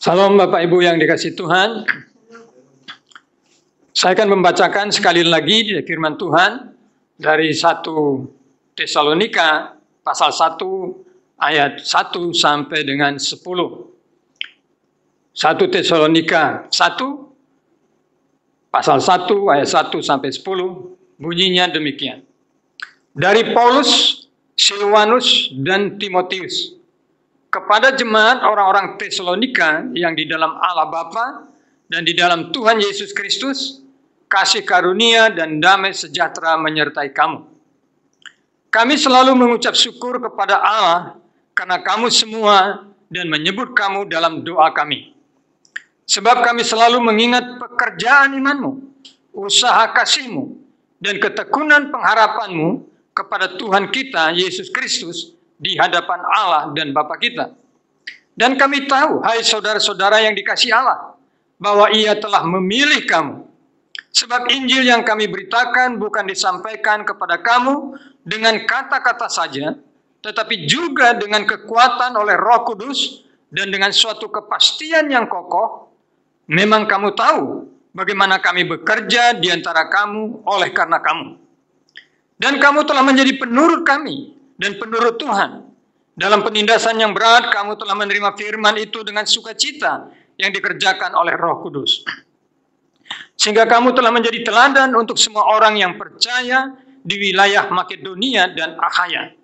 Salam Bapak Ibu yang dikasihi Tuhan. Saya akan membacakan sekali lagi firman Tuhan dari 1 Tesalonika pasal 1 ayat 1 sampai dengan 10. 1 Tesalonika 1 pasal 1 ayat 1 sampai 10 bunyinya demikian. Dari Paulus, Silwanus dan Timotius kepada jemaat orang-orang Tesalonika yang di dalam Allah Bapa dan di dalam Tuhan Yesus Kristus, kasih karunia dan damai sejahtera menyertai kamu. Kami selalu mengucap syukur kepada Allah karena kamu semua dan menyebut kamu dalam doa kami. Sebab kami selalu mengingat pekerjaan imanmu, usaha kasihmu, dan ketekunan pengharapanmu kepada Tuhan kita, Yesus Kristus, di hadapan Allah dan Bapa kita. Dan kami tahu, hai saudara-saudara yang dikasihi Allah, bahwa Ia telah memilih kamu. Sebab Injil yang kami beritakan bukan disampaikan kepada kamu dengan kata-kata saja, tetapi juga dengan kekuatan oleh Roh Kudus dan dengan suatu kepastian yang kokoh. Memang kamu tahu bagaimana kami bekerja di antara kamu oleh karena kamu. Dan kamu telah menjadi penurut kami dan penurut Tuhan. Dalam penindasan yang berat, kamu telah menerima firman itu dengan sukacita yang dikerjakan oleh Roh Kudus. Sehingga kamu telah menjadi teladan untuk semua orang yang percaya di wilayah Makedonia dan Akhaya.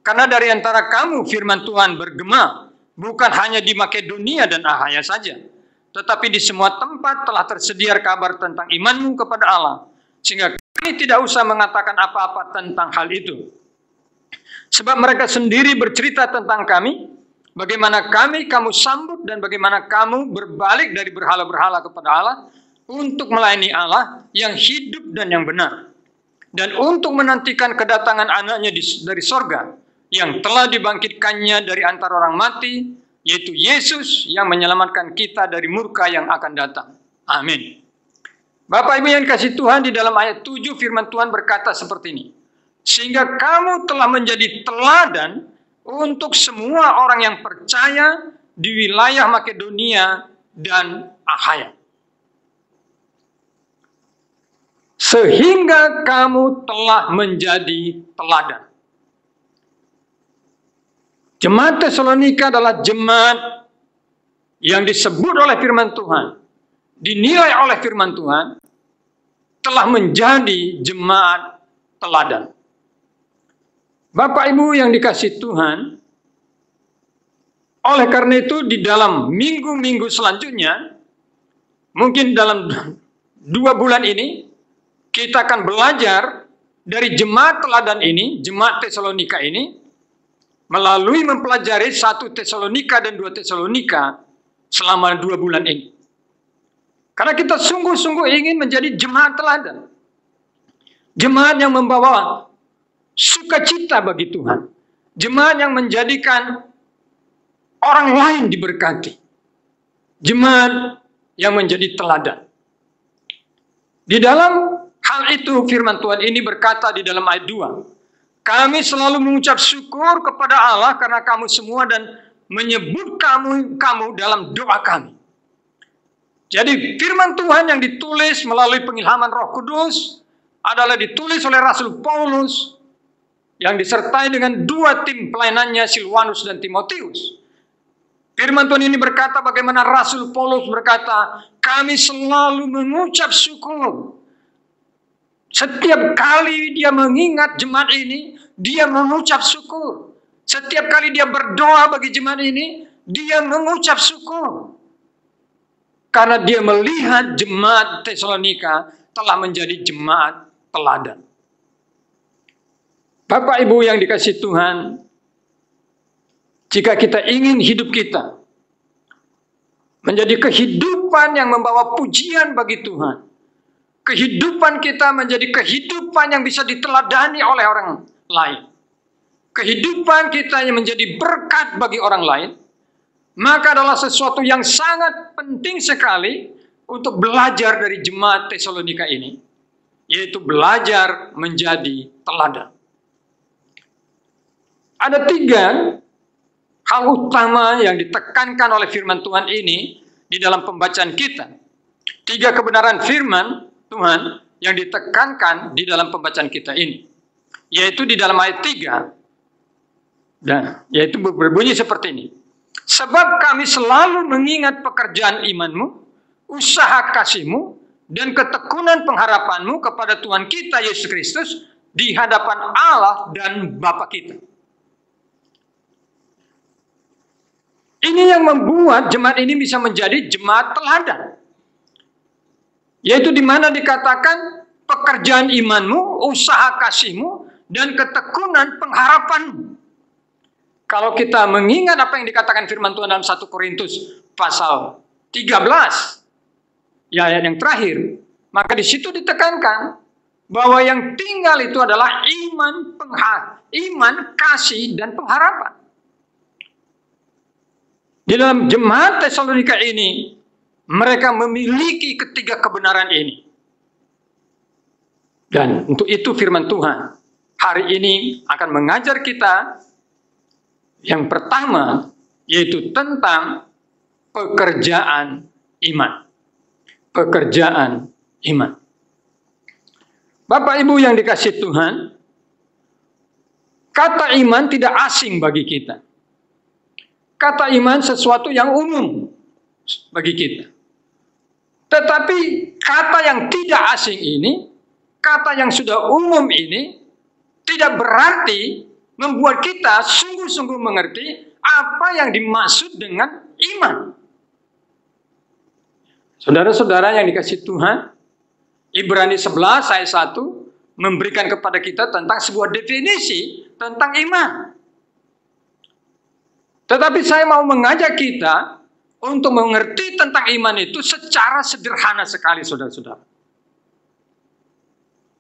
Karena dari antara kamu firman Tuhan bergema, bukan hanya di Makedonia dan Akhaya saja, tetapi di semua tempat telah tersedia kabar tentang imanmu kepada Allah. Sehingga kami tidak usah mengatakan apa-apa tentang hal itu. Sebab mereka sendiri bercerita tentang kami, bagaimana kamu sambut dan bagaimana kamu berbalik dari berhala-berhala kepada Allah untuk melayani Allah yang hidup dan yang benar. Dan untuk menantikan kedatangan anaknya dari sorga yang telah dibangkitkannya dari antara orang mati, yaitu Yesus yang menyelamatkan kita dari murka yang akan datang. Amin. Bapak Ibu yang kasih Tuhan, di dalam ayat 7 firman Tuhan berkata seperti ini. Sehingga kamu telah menjadi teladan untuk semua orang yang percaya di wilayah Makedonia dan Akhaya. Sehingga kamu telah menjadi teladan. Jemaat Tesalonika adalah jemaat yang disebut oleh firman Tuhan, dinilai oleh firman Tuhan, telah menjadi jemaat teladan. Bapak Ibu yang dikasihi Tuhan, oleh karena itu di dalam minggu-minggu selanjutnya, mungkin dalam 2 bulan ini, kita akan belajar dari jemaat teladan ini, jemaat Tesalonika ini, melalui mempelajari 1 Tesalonika dan 2 Tesalonika selama 2 bulan ini. Karena kita sungguh-sungguh ingin menjadi jemaat teladan. Jemaat yang membawa sukacita bagi Tuhan. Jemaat yang menjadikan orang lain diberkati. Jemaat yang menjadi teladan. Di dalam hal itu firman Tuhan ini berkata di dalam ayat 2. Kami selalu mengucap syukur kepada Allah karena kamu semua dan menyebut kamu dalam doa kami. Jadi firman Tuhan yang ditulis melalui pengilhaman Roh Kudus adalah ditulis oleh Rasul Paulus yang disertai dengan 2 tim pelayanannya, Silwanus dan Timotius. Firman Tuhan ini berkata bagaimana Rasul Paulus berkata, kami selalu mengucap syukur. Setiap kali dia mengingat jemaat ini, dia mengucap syukur. Setiap kali dia berdoa bagi jemaat ini, dia mengucap syukur. Karena dia melihat jemaat Tesalonika telah menjadi jemaat teladan. Bapak Ibu yang dikasihi Tuhan, jika kita ingin hidup kita menjadi kehidupan yang membawa pujian bagi Tuhan, kehidupan kita menjadi kehidupan yang bisa diteladani oleh orang lain, kehidupan kita yang menjadi berkat bagi orang lain, maka adalah sesuatu yang sangat penting sekali untuk belajar dari jemaat Tesalonika ini, yaitu belajar menjadi teladan. Ada 3 hal utama yang ditekankan oleh firman Tuhan ini di dalam pembacaan kita. 3 kebenaran firman Tuhan yang ditekankan di dalam pembacaan kita ini. Yaitu di dalam ayat 3. Dan yaitu berbunyi seperti ini. Sebab kami selalu mengingat pekerjaan imanmu, usaha kasihmu, dan ketekunan pengharapanmu kepada Tuhan kita Yesus Kristus di hadapan Allah dan Bapa kita. Ini yang membuat jemaat ini bisa menjadi jemaat teladan. Yaitu di mana dikatakan pekerjaan imanmu, usaha kasihmu, dan ketekunan pengharapanmu. Kalau kita mengingat apa yang dikatakan firman Tuhan dalam 1 Korintus pasal 13, ya ayat yang terakhir, maka di situ ditekankan bahwa yang tinggal itu adalah iman, kasih, dan pengharapan. Di dalam jemaat Tesalonika ini, mereka memiliki ketiga kebenaran ini. Dan untuk itu firman Tuhan hari ini akan mengajar kita yang pertama, yaitu tentang pekerjaan iman. Pekerjaan iman. Bapak Ibu yang dikasihi Tuhan, kata iman tidak asing bagi kita. Kata iman sesuatu yang umum bagi kita. Tetapi kata yang tidak asing ini, kata yang sudah umum ini, tidak berarti membuat kita sungguh-sungguh mengerti apa yang dimaksud dengan iman. Saudara-saudara yang dikasihi Tuhan, Ibrani 11 ayat 1 memberikan kepada kita tentang sebuah definisi tentang iman. Tetapi saya mau mengajak kita untuk mengerti tentang iman itu secara sederhana sekali, saudara-saudara.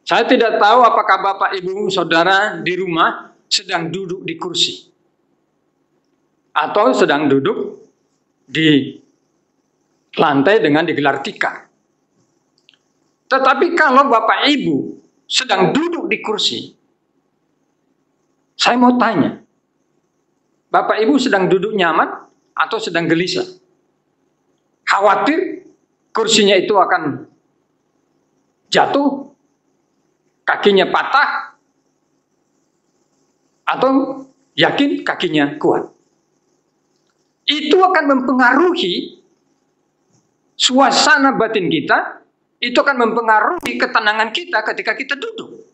Saya tidak tahu apakah Bapak, Ibu, Saudara di rumah sedang duduk di kursi. Atau sedang duduk di lantai dengan digelar tikar. Tetapi kalau Bapak Ibu sedang duduk di kursi, saya mau tanya, Bapak Ibu sedang duduk nyaman atau sedang gelisah? Khawatir kursinya itu akan jatuh, kakinya patah, atau yakin kakinya kuat? Itu akan mempengaruhi suasana batin kita, itu akan mempengaruhi ketenangan kita ketika kita duduk.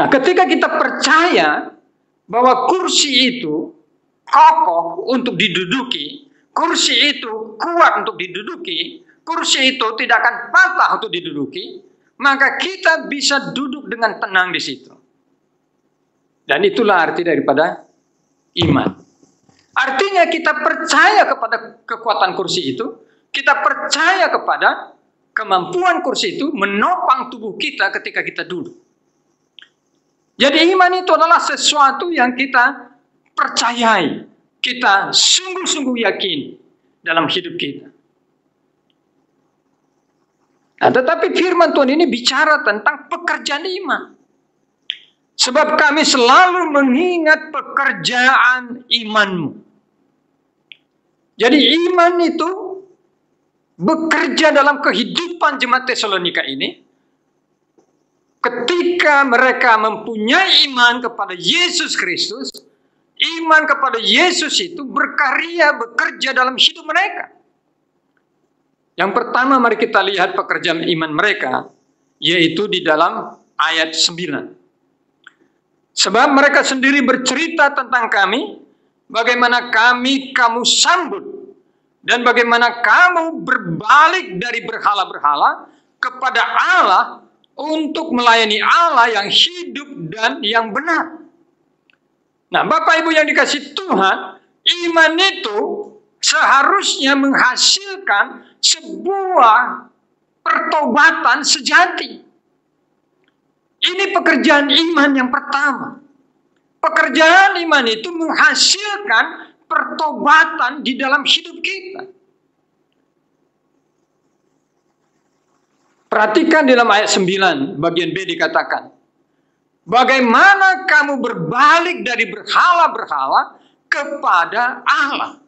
Nah, ketika kita percaya bahwa kursi itu kokoh untuk diduduki, kursi itu kuat untuk diduduki, kursi itu tidak akan patah untuk diduduki, maka kita bisa duduk dengan tenang di situ. Dan itulah arti daripada iman. Artinya kita percaya kepada kekuatan kursi itu, kita percaya kepada kemampuan kursi itu menopang tubuh kita ketika kita duduk. Jadi iman itu adalah sesuatu yang kita percayai, kita sungguh-sungguh yakin dalam hidup kita. Nah, tetapi firman Tuhan ini bicara tentang pekerjaan iman. Sebab kami selalu mengingat pekerjaan imanmu. Jadi iman itu bekerja dalam kehidupan jemaat Tesalonika ini. Ketika mereka mempunyai iman kepada Yesus Kristus, iman kepada Yesus itu berkarya, bekerja dalam hidup mereka. Yang pertama mari kita lihat pekerjaan iman mereka, yaitu di dalam ayat 9. Sebab mereka sendiri bercerita tentang kami, bagaimana kamu sambut, dan bagaimana kamu berbalik dari berhala-berhala kepada Allah, untuk melayani Allah yang hidup dan yang benar. Nah, Bapak Ibu yang dikasihi Tuhan, iman itu seharusnya menghasilkan sebuah pertobatan sejati. Ini pekerjaan iman yang pertama. Pekerjaan iman itu menghasilkan pertobatan di dalam hidup kita. Perhatikan di dalam ayat 9, bagian B dikatakan, bagaimana kamu berbalik dari berhala-berhala kepada Allah.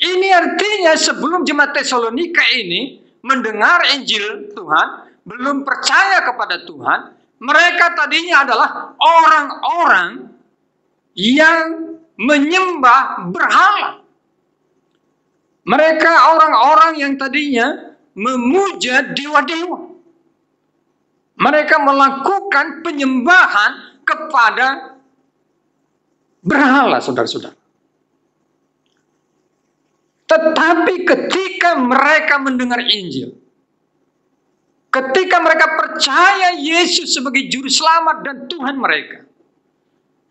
Ini artinya sebelum jemaat Tesalonika ini mendengar Injil Tuhan, belum percaya kepada Tuhan, mereka tadinya adalah orang-orang yang menyembah berhala. Mereka orang-orang yang tadinya memuja dewa-dewa. Mereka melakukan penyembahan kepada berhala, saudara-saudara. Tetapi ketika mereka mendengar Injil, ketika mereka percaya Yesus sebagai juru selamat dan Tuhan mereka,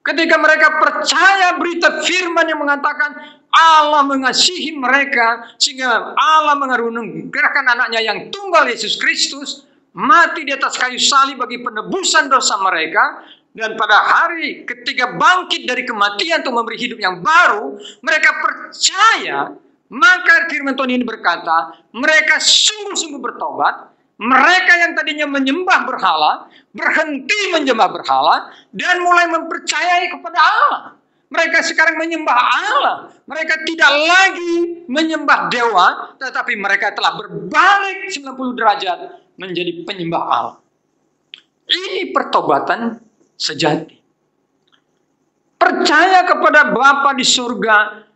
ketika mereka percaya berita firman yang mengatakan Allah mengasihi mereka, sehingga Allah mengaruniakan anaknya yang tunggal, Yesus Kristus, mati di atas kayu salib bagi penebusan dosa mereka, dan pada hari ketika bangkit dari kematian untuk memberi hidup yang baru, mereka percaya. Maka firman Tuhan ini berkata, mereka sungguh-sungguh bertobat. Mereka yang tadinya menyembah berhala, berhenti menyembah berhala, dan mulai mempercayai kepada Allah. Mereka sekarang menyembah Allah. Mereka tidak lagi menyembah dewa, tetapi mereka telah berbalik 90 derajat menjadi penyembah Allah. Ini pertobatan sejati. Percaya kepada Bapa di surga,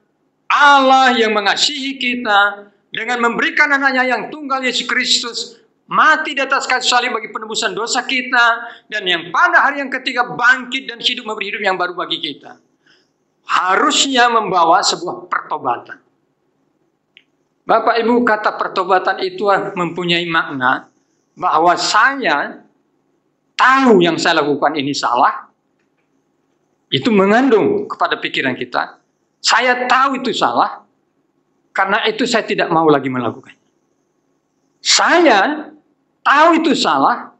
Allah yang mengasihi kita dengan memberikan anaknya yang tunggal, Yesus Kristus, mati di atas kayu salib bagi penebusan dosa kita, dan yang pada hari yang ketiga bangkit dan hidup memberi hidup yang baru bagi kita. Harusnya membawa sebuah pertobatan. Bapak Ibu, kata pertobatan itu mempunyai makna bahwa saya tahu yang saya lakukan ini salah. Itu mengandung kepada pikiran kita. Saya tahu itu salah, karena itu saya tidak mau lagi melakukannya. Saya tahu itu salah,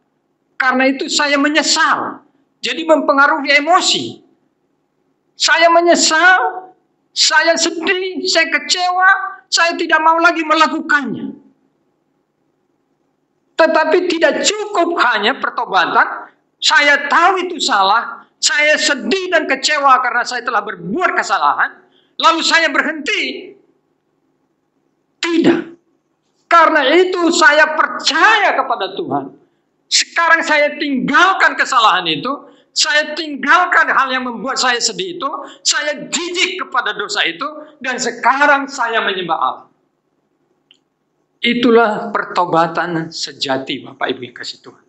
karena itu saya menyesal. Jadi mempengaruhi emosi. Saya menyesal, saya sedih, saya kecewa, saya tidak mau lagi melakukannya. Tetapi tidak cukup hanya pertobatan, saya tahu itu salah, saya sedih dan kecewa karena saya telah berbuat kesalahan, lalu saya berhenti. Tidak. Karena itu saya percaya kepada Tuhan. Sekarang saya tinggalkan kesalahan itu. Saya tinggalkan hal yang membuat saya sedih itu. Saya jijik kepada dosa itu. Dan sekarang saya menyembah Allah. Itulah pertobatan sejati, Bapak Ibu yang kasih Tuhan.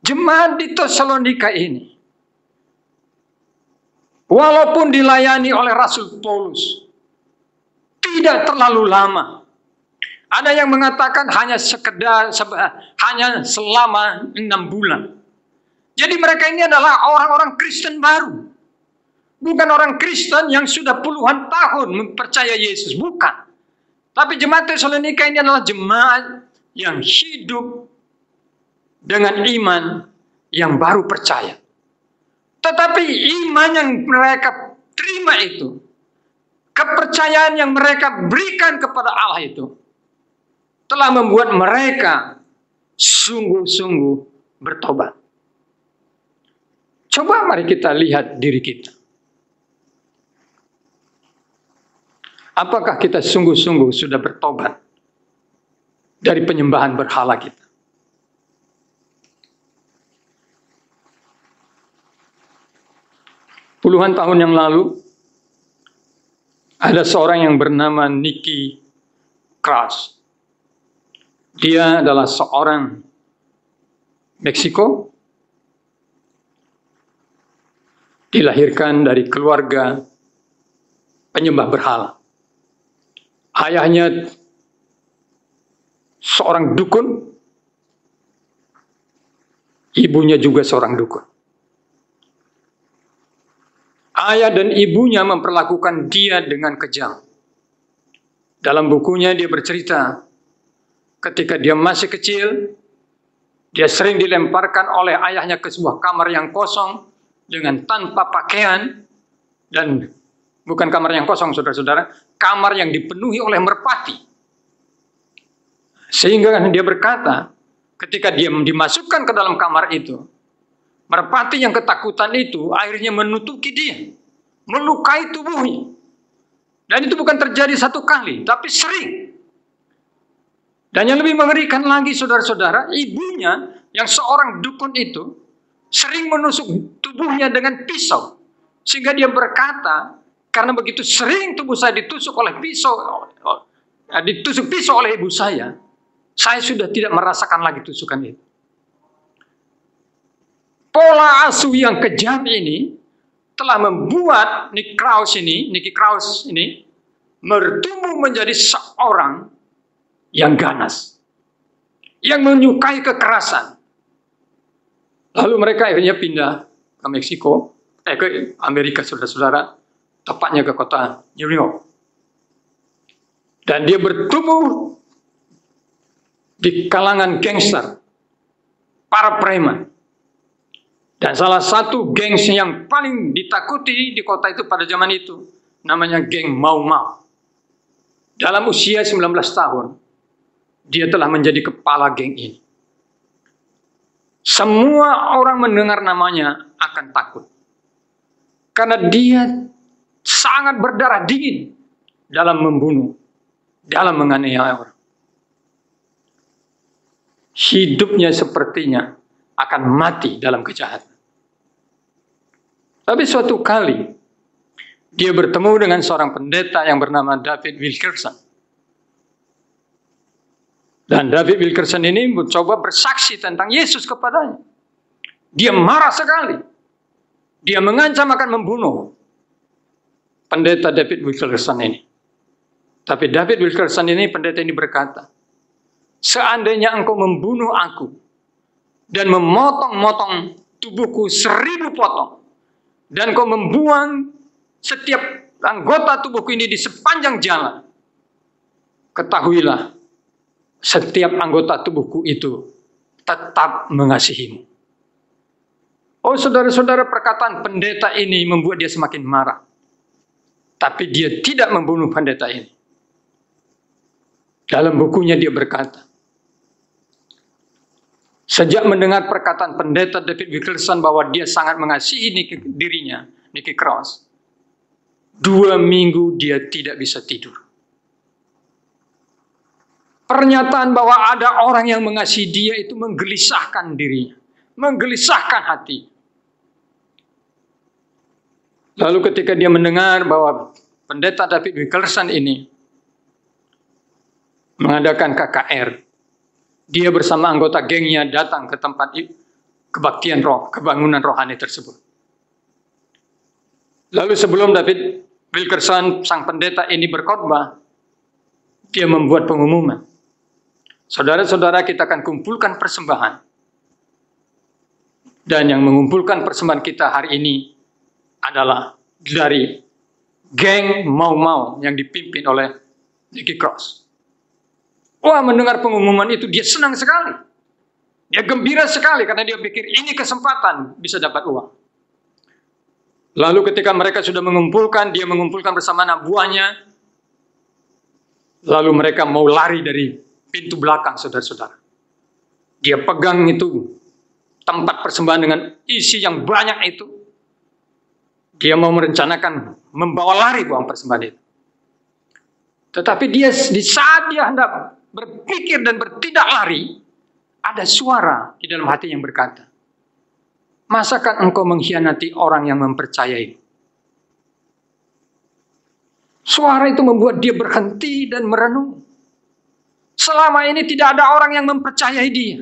Jemaat di Tesalonika ini, walaupun dilayani oleh Rasul Paulus, tidak terlalu lama. Ada yang mengatakan hanya selama 6 bulan. Jadi mereka ini adalah orang-orang Kristen baru. Bukan orang Kristen yang sudah puluhan tahun mempercaya Yesus. Bukan. Tapi jemaat Tesalonika ini adalah jemaat yang hidup dengan iman yang baru percaya. Tetapi iman yang mereka terima itu, kepercayaan yang mereka berikan kepada Allah itu, telah membuat mereka sungguh-sungguh bertobat. Coba mari kita lihat diri kita. Apakah kita sungguh-sungguh sudah bertobat dari penyembahan berhala kita? Puluhan tahun yang lalu, ada seorang yang bernama Nicky Cruz. Dia adalah seorang Meksiko, dilahirkan dari keluarga penyembah berhala. Ayahnya seorang dukun, ibunya juga seorang dukun. Ayah dan ibunya memperlakukan dia dengan kejam. Dalam bukunya dia bercerita, ketika dia masih kecil, dia sering dilemparkan oleh ayahnya ke sebuah kamar yang kosong dengan tanpa pakaian, dan bukan kamar yang kosong, saudara-saudara, kamar yang dipenuhi oleh merpati. Sehingga dia berkata, ketika dia dimasukkan ke dalam kamar itu, merpati yang ketakutan itu akhirnya menutupi dia, melukai tubuhnya. Dan itu bukan terjadi satu kali, tapi sering. Dan yang lebih mengerikan lagi, saudara-saudara, ibunya yang seorang dukun itu sering menusuk tubuhnya dengan pisau. Sehingga dia berkata, karena begitu sering tubuh saya ditusuk pisau oleh ibu saya sudah tidak merasakan lagi tusukan itu. Pola asuh yang kejam ini telah membuat Nicky Krause ini bertumbuh menjadi seorang yang ganas, yang menyukai kekerasan. Lalu mereka akhirnya pindah ke Meksiko, ke Amerika, saudara-saudara, tepatnya ke kota New York. Dan dia bertumbuh di kalangan gangster, para preman. Dan salah satu geng yang paling ditakuti di kota itu pada zaman itu, namanya geng Mau Mau. Dalam usia 19 tahun, dia telah menjadi kepala geng ini. Semua orang mendengar namanya akan takut. Karena dia sangat berdarah dingin dalam membunuh, dalam menganiaya orang. Hidupnya sepertinya akan mati dalam kejahatan. Tapi suatu kali, dia bertemu dengan seorang pendeta yang bernama David Wilkerson. Dan David Wilkerson ini mencoba bersaksi tentang Yesus kepadanya. Dia marah sekali. Dia mengancam akan membunuh pendeta David Wilkerson ini. Tapi David Wilkerson ini, pendeta ini berkata, seandainya engkau membunuh aku dan memotong-motong tubuhku 1000 potong, dan kau membuang setiap anggota tubuhku ini di sepanjang jalan, ketahuilah, setiap anggota tubuhku itu tetap mengasihimu. Oh saudara-saudara, perkataan pendeta ini membuat dia semakin marah. Tapi dia tidak membunuh pendeta ini. Dalam bukunya dia berkata, sejak mendengar perkataan pendeta David Wilkerson bahwa dia sangat mengasihi Nicky Krause, 2 minggu dia tidak bisa tidur. Pernyataan bahwa ada orang yang mengasihi dia itu menggelisahkan dirinya, menggelisahkan hati. Lalu ketika dia mendengar bahwa pendeta David Wilkerson ini mengadakan KKR, dia bersama anggota gengnya datang ke tempat kebaktian kebangunan rohani tersebut. Lalu sebelum David Wilkerson, sang pendeta ini berkhotbah, dia membuat pengumuman. Saudara-saudara, kita akan kumpulkan persembahan. Dan yang mengumpulkan persembahan kita hari ini adalah dari geng Mau Mau yang dipimpin oleh Nicky Krause. Wah, mendengar pengumuman itu dia senang sekali. Dia gembira sekali karena dia pikir ini kesempatan bisa dapat uang. Lalu ketika mereka sudah mengumpulkan, dia mengumpulkan bersama anak buahnya. Lalu mereka mau lari dari pintu belakang, saudara-saudara. Dia pegang itu tempat persembahan dengan isi yang banyak itu. Dia mau merencanakan membawa lari uang persembahan itu. Tetapi dia di saat dia hendak berpikir dan bertindak lari, ada suara di dalam hati yang berkata, masakan engkau mengkhianati orang yang mempercayai? Suara itu membuat dia berhenti dan merenung. Selama ini tidak ada orang yang mempercayai dia.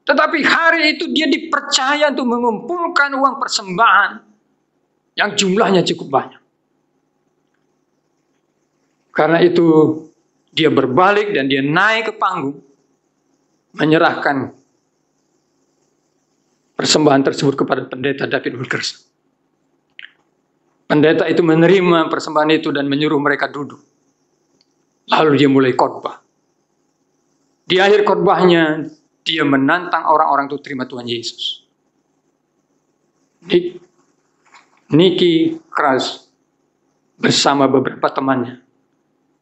Tetapi hari itu dia dipercaya untuk mengumpulkan uang persembahan yang jumlahnya cukup banyak. Karena itu dia berbalik dan dia naik ke panggung, menyerahkan persembahan tersebut kepada pendeta David Wilkerson. Pendeta itu menerima persembahan itu dan menyuruh mereka duduk. Lalu dia mulai khotbah. Di akhir khotbahnya, dia menantang orang-orang untuk terima Tuhan Yesus. Nicky Krause bersama beberapa temannya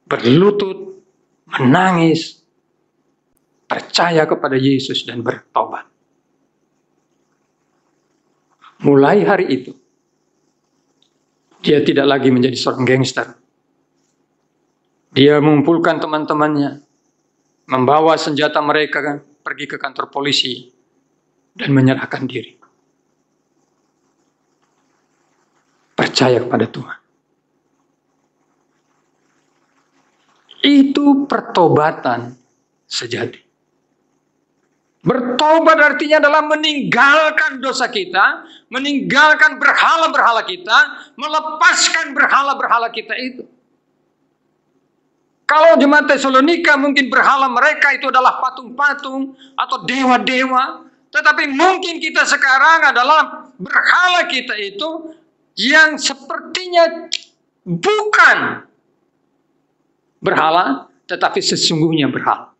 berlutut, menangis, percaya kepada Yesus dan bertobat. Mulai hari itu, dia tidak lagi menjadi seorang gangster. Dia mengumpulkan teman-temannya, membawa senjata mereka pergi ke kantor polisi, dan menyerahkan diri. Percaya kepada Tuhan. Itu pertobatan sejati. Bertobat artinya adalah meninggalkan dosa kita, meninggalkan berhala-berhala kita, melepaskan berhala-berhala kita itu. Kalau jemaat Tesalonika mungkin berhala mereka itu adalah patung-patung atau dewa-dewa, tetapi mungkin kita sekarang adalah berhala kita itu yang sepertinya bukan berhala, tetapi sesungguhnya berhala.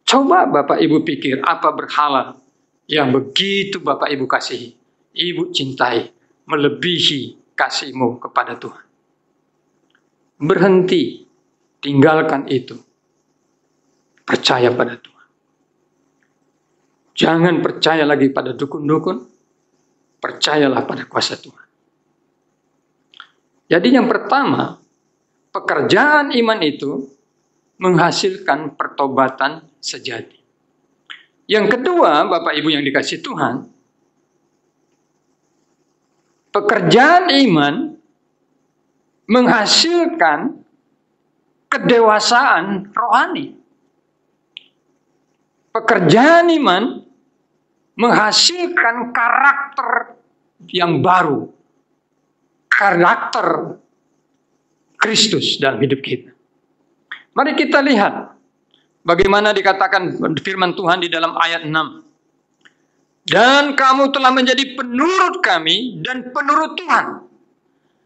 Coba Bapak Ibu pikir, apa berhala yang begitu Bapak Ibu kasihi, Ibu cintai, melebihi kasihmu kepada Tuhan? Berhenti, tinggalkan itu. Percaya pada Tuhan. Jangan percaya lagi pada dukun-dukun, percayalah pada kuasa Tuhan. Jadi yang pertama, pekerjaan iman itu menghasilkan pertobatan sejati. Yang kedua, Bapak Ibu yang dikasihi Tuhan, pekerjaan iman menghasilkan kedewasaan rohani. Pekerjaan iman menghasilkan karakter yang baru. Karakter Kristus dalam hidup kita. Mari kita lihat bagaimana dikatakan firman Tuhan di dalam ayat 6. Dan kamu telah menjadi penurut kami dan penurut Tuhan.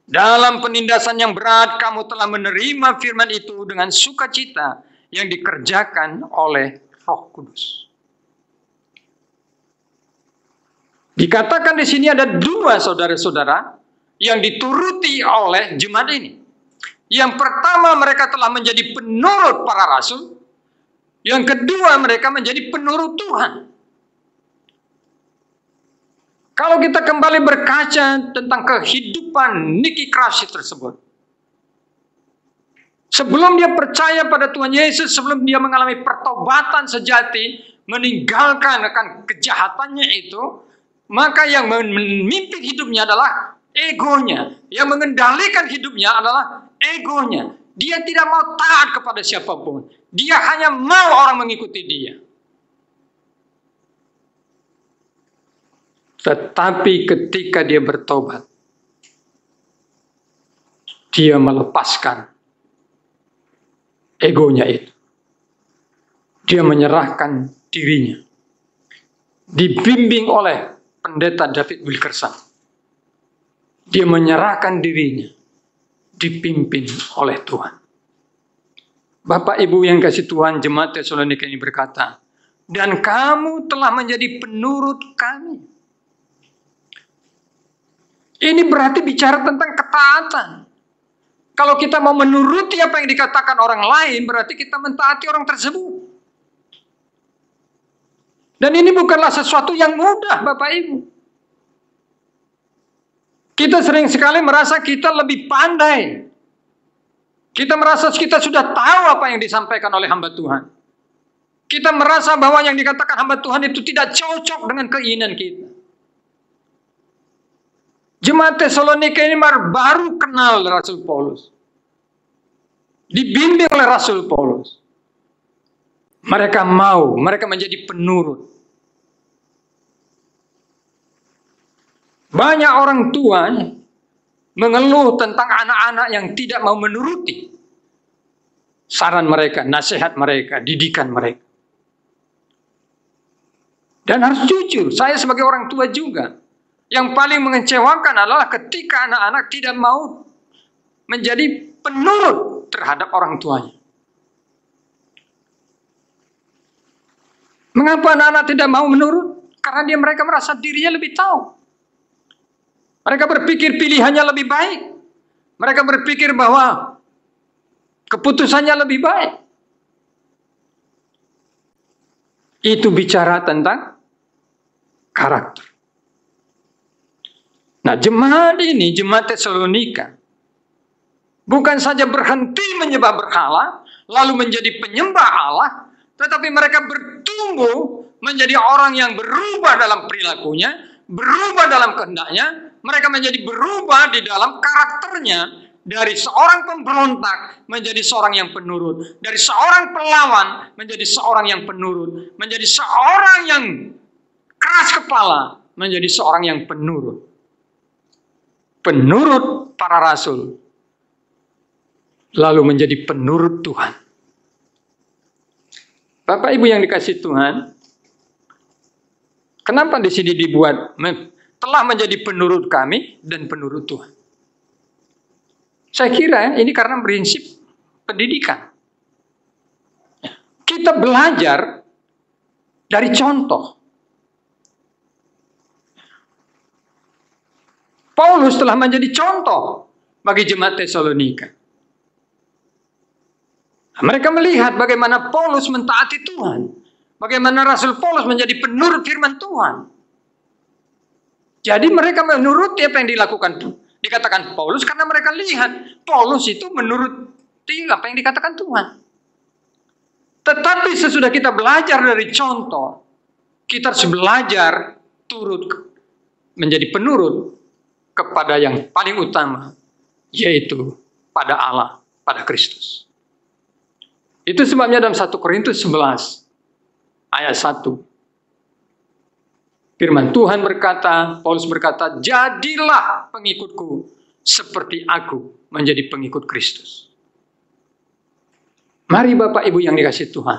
Dalam penindasan yang berat kamu telah menerima firman itu dengan sukacita yang dikerjakan oleh Roh Kudus. Dikatakan di sini ada dua saudara-saudara yang dituruti oleh jemaat ini. Yang pertama, mereka telah menjadi penurut para rasul. Yang kedua, mereka menjadi penurut Tuhan. Kalau kita kembali berkaca tentang kehidupan Nicky Crosby tersebut, sebelum dia percaya pada Tuhan Yesus, sebelum dia mengalami pertobatan sejati, meninggalkan akan kejahatannya itu, maka yang memimpin hidupnya adalah egonya. Yang mengendalikan hidupnya adalah egonya. Dia tidak mau taat kepada siapapun. Dia hanya mau orang mengikuti dia. Tetapi ketika dia bertobat, dia melepaskan egonya itu. Dia menyerahkan dirinya. Dibimbing oleh pendeta David Wilkerson. Dia menyerahkan dirinya. Dipimpin oleh Tuhan. Bapak Ibu yang kasih Tuhan, jemaat Tesalonika ini berkata, dan kamu telah menjadi penurut kami. Ini berarti bicara tentang ketaatan. Kalau kita mau menuruti apa yang dikatakan orang lain, berarti kita mentaati orang tersebut. Dan ini bukanlah sesuatu yang mudah, Bapak Ibu. Kita sering sekali merasa kita lebih pandai. Kita merasa kita sudah tahu apa yang disampaikan oleh hamba Tuhan. Kita merasa bahwa yang dikatakan hamba Tuhan itu tidak cocok dengan keinginan kita. Jemaat Tesalonika ini baru kenal Rasul Paulus. Dibimbing oleh Rasul Paulus. Mereka menjadi penurut. Banyak orang tua mengeluh tentang anak-anak yang tidak mau menuruti saran mereka, nasihat mereka, didikan mereka. Dan harus jujur, saya sebagai orang tua juga, yang paling mengecewakan adalah ketika anak-anak tidak mau menjadi penurut terhadap orang tuanya. Mengapa anak-anak tidak mau menurut? Karena mereka merasa dirinya lebih tahu. Mereka berpikir pilihannya lebih baik. Mereka berpikir bahwa keputusannya lebih baik. Itu bicara tentang karakter. Nah, jemaat ini, jemaat Tesalonika, bukan saja berhenti menyembah berhala, lalu menjadi penyembah Allah, tetapi mereka bertumbuh menjadi orang yang berubah dalam perilakunya, berubah dalam kehendaknya, mereka menjadi berubah di dalam karakternya, dari seorang pemberontak menjadi seorang yang penurut, dari seorang pelawan menjadi seorang yang penurut, menjadi seorang yang keras kepala menjadi seorang yang penurut. Penurut para rasul, lalu menjadi penurut Tuhan. Bapak Ibu yang dikasihi Tuhan, kenapa di sini dibuat telah menjadi penurut kami dan penurut Tuhan? Saya kira ini karena prinsip pendidikan. Kita belajar dari contoh. Paulus telah menjadi contoh bagi jemaat Tesalonika. Mereka melihat bagaimana Paulus mentaati Tuhan. Bagaimana Rasul Paulus menjadi penurut firman Tuhan. Jadi mereka menuruti apa yang dilakukan dikatakan Paulus karena mereka lihat Paulus itu menuruti apa yang dikatakan Tuhan. Tetapi sesudah kita belajar dari contoh, kita harus belajar turut menjadi penurut kepada yang paling utama, yaitu pada Allah, pada Kristus. Itu sebabnya dalam 1 Korintus 11 ayat 1. Firman Tuhan berkata, Paulus berkata, jadilah pengikutku seperti aku menjadi pengikut Kristus. Mari Bapak Ibu yang dikasihi Tuhan.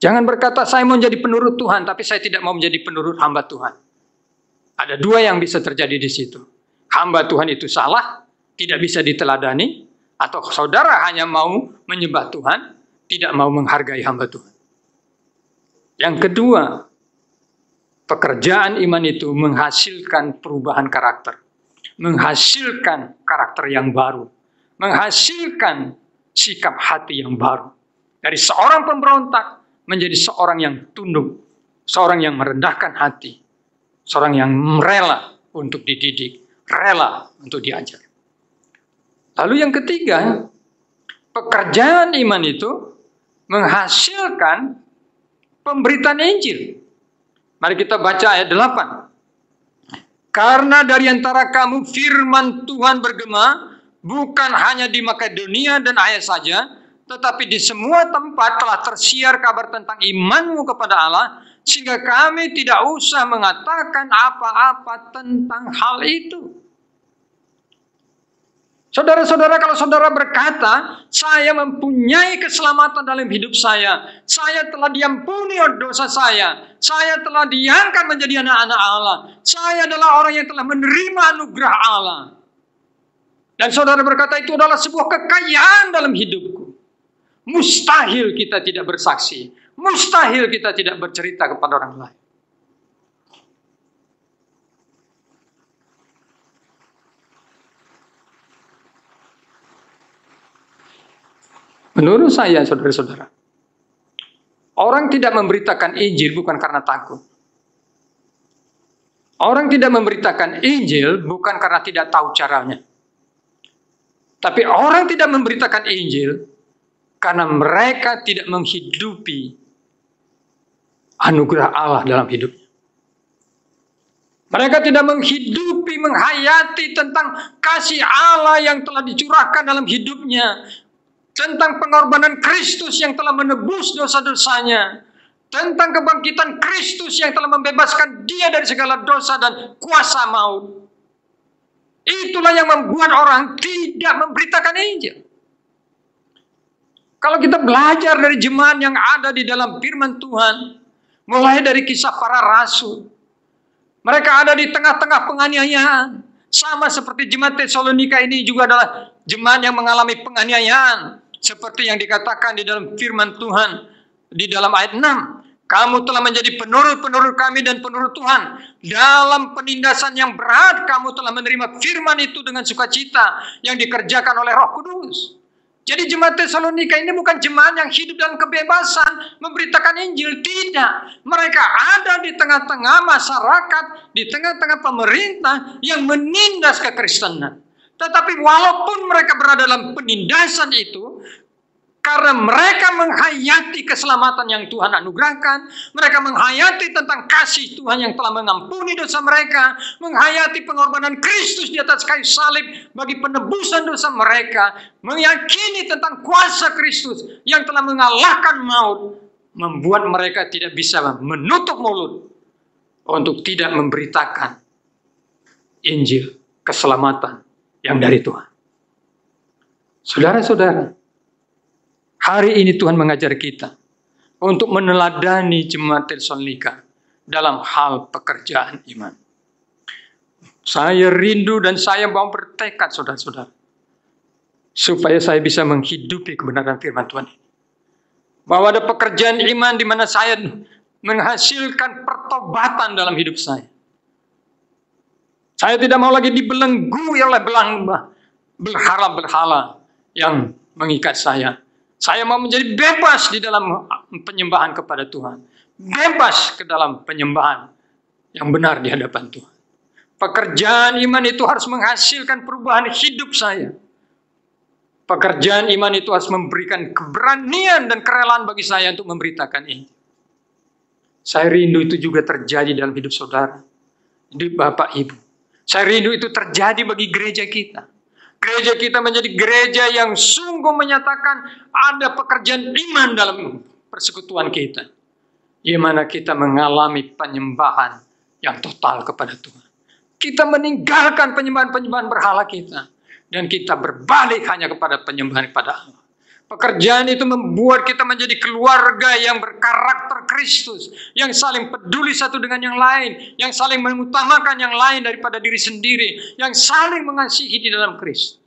Jangan berkata, saya mau menjadi penurut Tuhan, tapi saya tidak mau menjadi penurut hamba Tuhan. Ada dua yang bisa terjadi di situ. Hamba Tuhan itu salah, tidak bisa diteladani, atau saudara hanya mau menyembah Tuhan, tidak mau menghargai hamba Tuhan. Yang kedua, pekerjaan iman itu menghasilkan perubahan karakter. Menghasilkan karakter yang baru. Menghasilkan sikap hati yang baru. Dari seorang pemberontak menjadi seorang yang tunduk. Seorang yang merendahkan hati. Seorang yang rela untuk dididik. Rela untuk diajar. Lalu yang ketiga, pekerjaan iman itu menghasilkan pemberitaan Injil. Mari kita baca ayat 8. Karena dari antara kamu firman Tuhan bergema, bukan hanya di Makedonia dan Akaya saja, tetapi di semua tempat telah tersiar kabar tentang imanmu kepada Allah, sehingga kami tidak usah mengatakan apa-apa tentang hal itu. Saudara-saudara, kalau saudara berkata, saya mempunyai keselamatan dalam hidup saya telah diampuni dosa saya telah diangkat menjadi anak-anak Allah, saya adalah orang yang telah menerima anugerah Allah. Dan saudara berkata, itu adalah sebuah kekayaan dalam hidupku. Mustahil kita tidak bersaksi, mustahil kita tidak bercerita kepada orang lain. Menurut saya, saudara-saudara, orang tidak memberitakan Injil bukan karena takut. Orang tidak memberitakan Injil bukan karena tidak tahu caranya. Tapi orang tidak memberitakan Injil karena mereka tidak menghidupi anugerah Allah dalam hidupnya. Mereka tidak menghidupi, menghayati tentang kasih Allah yang telah dicurahkan dalam hidupnya. Tentang pengorbanan Kristus yang telah menebus dosa-dosanya. Tentang kebangkitan Kristus yang telah membebaskan dia dari segala dosa dan kuasa maut. Itulah yang membuat orang tidak memberitakan Injil. Kalau kita belajar dari jemaat yang ada di dalam firman Tuhan, mulai dari kisah para rasul, mereka ada di tengah-tengah penganiayaan. Sama seperti jemaat Tesalonika ini juga adalah jemaat yang mengalami penganiayaan. Seperti yang dikatakan di dalam firman Tuhan di dalam ayat 6. Kamu telah menjadi penurut-penurut kami dan penurut Tuhan. Dalam penindasan yang berat kamu telah menerima firman itu dengan sukacita yang dikerjakan oleh Roh Kudus. Jadi jemaat Tesalonika ini bukan jemaat yang hidup dalam kebebasan memberitakan Injil. Tidak. Mereka ada di tengah-tengah masyarakat, di tengah-tengah pemerintah yang menindas kekristenan. Tetapi walaupun mereka berada dalam penindasan itu, karena mereka menghayati keselamatan yang Tuhan anugerahkan, mereka menghayati tentang kasih Tuhan yang telah mengampuni dosa mereka, menghayati pengorbanan Kristus di atas kayu salib bagi penebusan dosa mereka, meyakini tentang kuasa Kristus yang telah mengalahkan maut, membuat mereka tidak bisa menutup mulut untuk tidak memberitakan Injil keselamatan yang dari Tuhan. Saudara-saudara, hari ini Tuhan mengajar kita untuk meneladani jemaat Tesalonika dalam hal pekerjaan iman. Saya rindu dan saya mau bertekad, saudara-saudara, supaya saya bisa menghidupi kebenaran firman Tuhan ini. Bahwa ada pekerjaan iman di mana saya menghasilkan pertobatan dalam hidup saya. Saya tidak mau lagi dibelenggu oleh berhala-berhala yang mengikat saya. Saya mau menjadi bebas di dalam penyembahan kepada Tuhan. Bebas ke dalam penyembahan yang benar di hadapan Tuhan. Pekerjaan iman itu harus menghasilkan perubahan hidup saya. Pekerjaan iman itu harus memberikan keberanian dan kerelaan bagi saya untuk memberitakan ini. Saya rindu itu juga terjadi dalam hidup saudara, hidup Bapak Ibu. Saya rindu itu terjadi bagi gereja kita. Gereja kita menjadi gereja yang sungguh menyatakan ada pekerjaan iman dalam persekutuan kita. Di mana kita mengalami penyembahan yang total kepada Tuhan. Kita meninggalkan penyembahan-penyembahan berhala kita. Dan kita berbalik hanya kepada penyembahan kepada Allah. Pekerjaan itu membuat kita menjadi keluarga yang berkarakter Kristus, yang saling peduli satu dengan yang lain, yang saling mengutamakan yang lain daripada diri sendiri, yang saling mengasihi di dalam Kristus.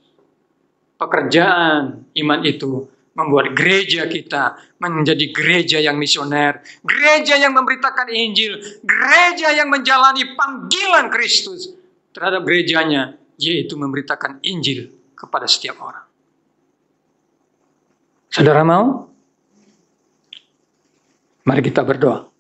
Pekerjaan iman itu membuat gereja kita menjadi gereja yang misioner, gereja yang memberitakan Injil, gereja yang menjalani panggilan Kristus terhadap gerejanya, yaitu memberitakan Injil kepada setiap orang. Saudara mau? Mari kita berdoa.